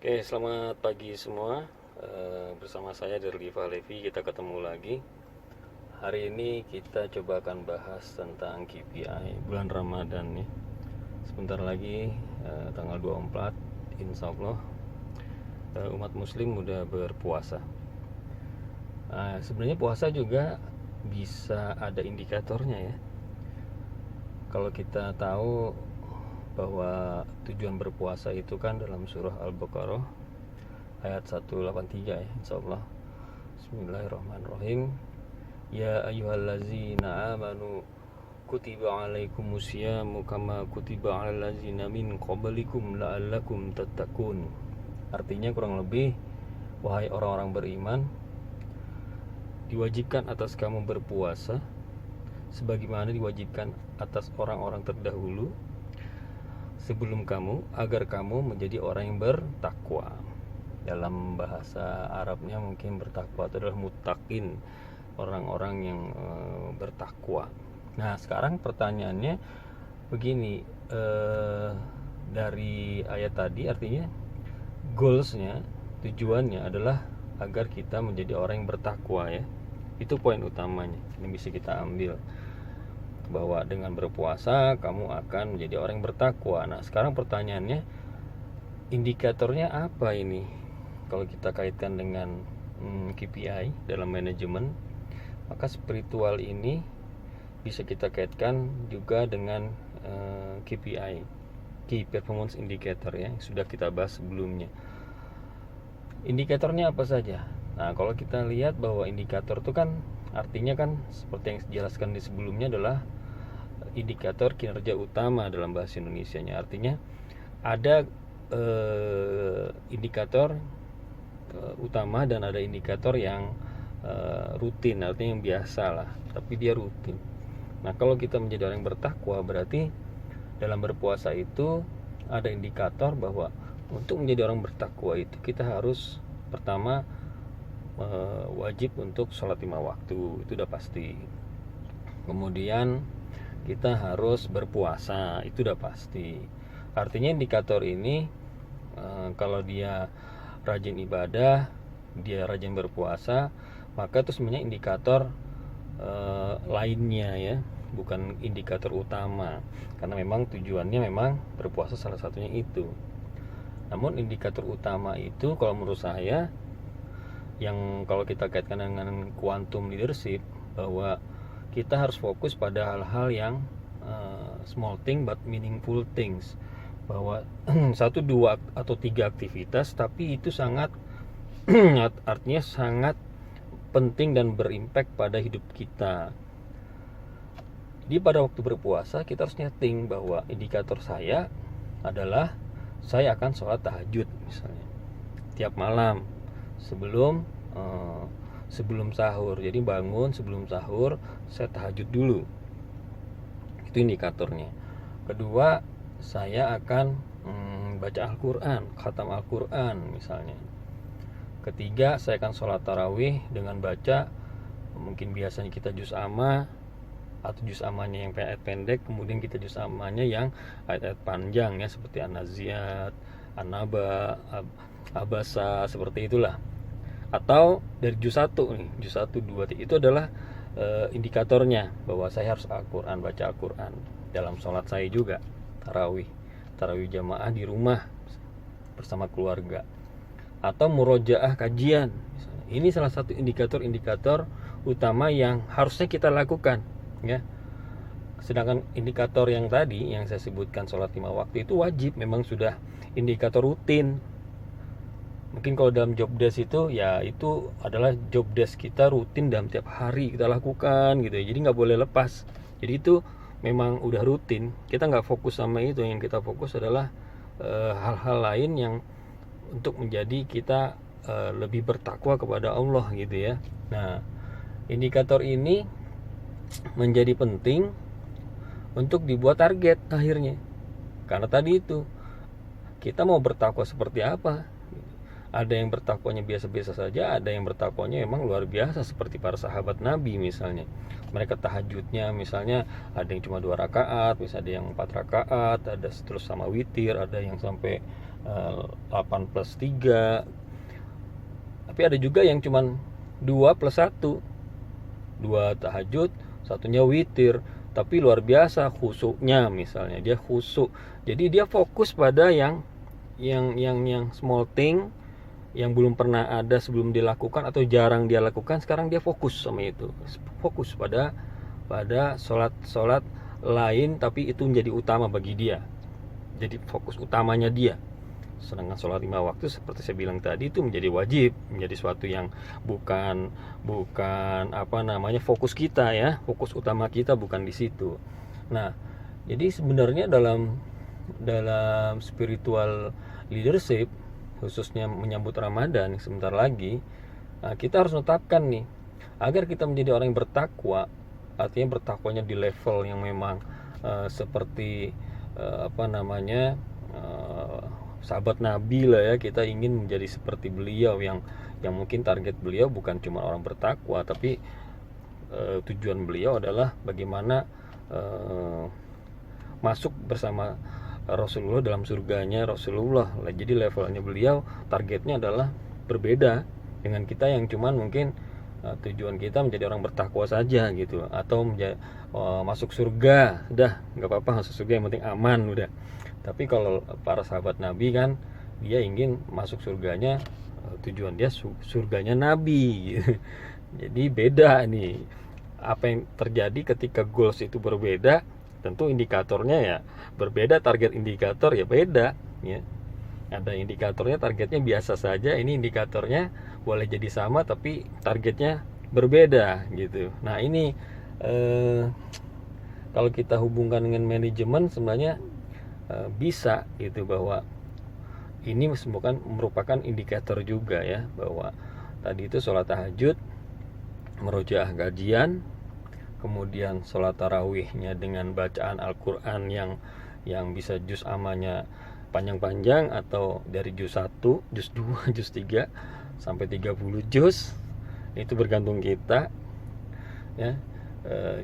Oke, selamat pagi semua. Bersama saya Derliva Levi, kita ketemu lagi. Hari ini kita coba akan bahas tentang KPI bulan Ramadan nih. Sebentar lagi tanggal 24, insya Allah umat muslim udah berpuasa. Sebenarnya puasa juga bisa ada indikatornya ya. Kalau kita tahu bahwa tujuan berpuasa itu kan dalam surah Al-Baqarah ayat 183 ya, insyaallah. Bismillahirrahmanirrahim. Ya ayyuhallazina amanu kutiba alaikumusyamu kama kutiba alal ladzina min qablikum la'allakum tattaqun. Artinya kurang lebih, wahai orang-orang beriman, diwajibkan atas kamu berpuasa sebagaimana diwajibkan atas orang-orang terdahulu sebelum kamu, agar kamu menjadi orang yang bertakwa. Dalam bahasa Arabnya mungkin bertakwa itu adalah muttaqin, orang-orang yang bertakwa. Nah, sekarang pertanyaannya begini, dari ayat tadi artinya goalsnya, tujuannya adalah agar kita menjadi orang yang bertakwa ya. Itu poin utamanya yang bisa kita ambil, bahwa dengan berpuasa kamu akan menjadi orang yang bertakwa. Nah, sekarang pertanyaannya, indikatornya apa ini? Kalau kita kaitkan dengan KPI dalam manajemen, maka spiritual ini bisa kita kaitkan juga dengan KPI, Key Performance Indicator ya, yang sudah kita bahas sebelumnya. Indikatornya apa saja? Nah, kalau kita lihat bahwa indikator itu kan artinya kan seperti yang dijelaskan di sebelumnya adalah indikator kinerja utama dalam bahasa Indonesianya. Artinya ada indikator utama dan ada indikator yang rutin, artinya yang biasa lah, tapi dia rutin. Nah, kalau kita menjadi orang yang bertakwa, berarti dalam berpuasa itu ada indikator bahwa untuk menjadi orang bertakwa itu kita harus pertama wajib untuk sholat 5 waktu, itu udah pasti. Kemudian kita harus berpuasa, itu udah pasti. Artinya indikator ini kalau dia rajin ibadah, dia rajin berpuasa, maka itu sebenarnya indikator lainnya ya, bukan indikator utama, karena memang tujuannya memang berpuasa salah satunya itu. Namun indikator utama itu kalau menurut saya, yang kalau kita kaitkan dengan quantum leadership, bahwa kita harus fokus pada hal-hal yang small thing but meaningful things, bahwa 1, 2 atau 3 aktivitas tapi itu sangat artinya sangat penting dan berimpact pada hidup kita. Jadi pada waktu berpuasa kita harus nyeting bahwa indikator saya adalah saya akan sholat tahajud misalnya tiap malam sebelum sahur. Jadi bangun sebelum sahur, saya tahajud dulu. Itu indikatornya. Kedua, saya akan baca Al-Quran, khatam Al-Quran misalnya. Ketiga, saya akan sholat tarawih dengan baca, mungkin biasanya kita juz amma, atau juz ammanya yang ayat pendek, kemudian kita juz ammanya yang ayat-ayat panjang ya, seperti An-Naziat, An-Naba, Abasa, seperti itulah. Atau dari juz 1 nih, juz 1, 2, itu adalah indikatornya bahwa saya harus Al-Quran, baca Al-Quran dalam sholat saya juga, tarawih jamaah di rumah bersama keluarga, atau murojaah kajian misalnya. Ini salah satu indikator-indikator utama yang harusnya kita lakukan ya. Sedangkan indikator yang tadi yang saya sebutkan, sholat 5 waktu, itu wajib, memang sudah indikator rutin. Mungkin kalau dalam job desk itu ya, itu adalah job desk kita rutin dalam tiap hari kita lakukan gitu ya, jadi nggak boleh lepas. Jadi itu memang udah rutin, kita nggak fokus sama itu. Yang kita fokus adalah hal-hal lain yang untuk menjadi kita lebih bertakwa kepada Allah gitu ya. Nah, indikator ini menjadi penting untuk dibuat target akhirnya, karena tadi itu kita mau bertakwa seperti apa. Ada yang bertakwanya biasa-biasa saja, ada yang bertakwanya memang luar biasa, seperti para sahabat Nabi misalnya. Mereka tahajudnya misalnya ada yang cuma 2 rakaat, misalnya ada yang 4 rakaat, ada terus sama witir, ada yang sampai 8 plus 3. Tapi ada juga yang cuman 2 plus 1, 2 tahajud, satunya witir, tapi luar biasa khusyuknya. Misalnya dia khusyuk, jadi dia fokus pada yang small thing, yang belum pernah ada sebelum dilakukan atau jarang dia lakukan. Sekarang dia fokus sama itu, fokus pada sholat lain, tapi itu menjadi utama bagi dia, jadi fokus utamanya dia. Sedangkan sholat 5 waktu seperti saya bilang tadi itu menjadi wajib, menjadi suatu yang bukan fokus kita ya, fokus utama kita bukan di situ. Nah, jadi sebenarnya dalam spiritual leadership, khususnya menyambut Ramadan sebentar lagi, kita harus menetapkan nih, agar kita menjadi orang yang bertakwa. Artinya bertakwanya di level yang memang seperti sahabat Nabi lah ya. Kita ingin menjadi seperti beliau, yang mungkin target beliau bukan cuma orang bertakwa, tapi tujuan beliau adalah bagaimana masuk bersama Rasulullah dalam surganya Rasulullah. Jadi levelnya beliau, targetnya adalah berbeda dengan kita yang cuman mungkin tujuan kita menjadi orang bertakwa saja gitu, atau masuk surga, udah nggak apa-apa masuk surga, yang penting aman udah. Tapi kalau para sahabat Nabi kan, dia ingin masuk surganya, tujuan dia surganya Nabi gitu. Jadi beda nih apa yang terjadi ketika goals itu berbeda. Tentu indikatornya ya berbeda, target indikator ya beda ya. Ada indikatornya targetnya biasa saja, ini indikatornya boleh jadi sama tapi targetnya berbeda gitu. Nah ini kalau kita hubungkan dengan manajemen sebenarnya bisa gitu, bahwa ini merupakan indikator juga ya, bahwa tadi itu sholat tahajud, merojaah kajian, kemudian sholat tarawihnya dengan bacaan Al-Quran yang bisa juz amanya panjang-panjang, atau dari juz 1, juz 2, juz 3 sampai 30 juz, itu bergantung kita ya.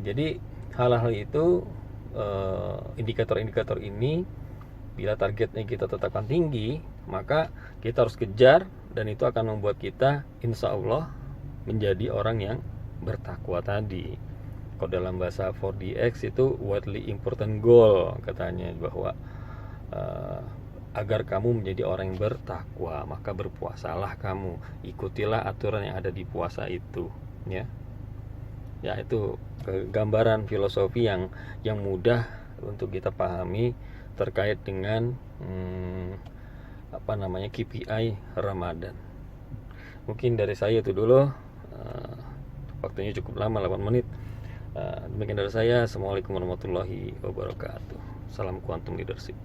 Jadi hal-hal itu, indikator-indikator ini, bila targetnya kita tetapkan tinggi, maka kita harus kejar, dan itu akan membuat kita insya Allah menjadi orang yang bertakwa tadi. Kalau dalam bahasa 4DX itu widely important goal katanya, bahwa agar kamu menjadi orang yang bertakwa, maka berpuasalah kamu, ikutilah aturan yang ada di puasa itu ya. Ya itu gambaran filosofi yang mudah untuk kita pahami terkait dengan KPI Ramadan. Mungkin dari saya itu dulu, waktunya cukup lama, 8 menit. Demikian dari saya. Assalamualaikum warahmatullahi wabarakatuh. Salam Quantum Leadership.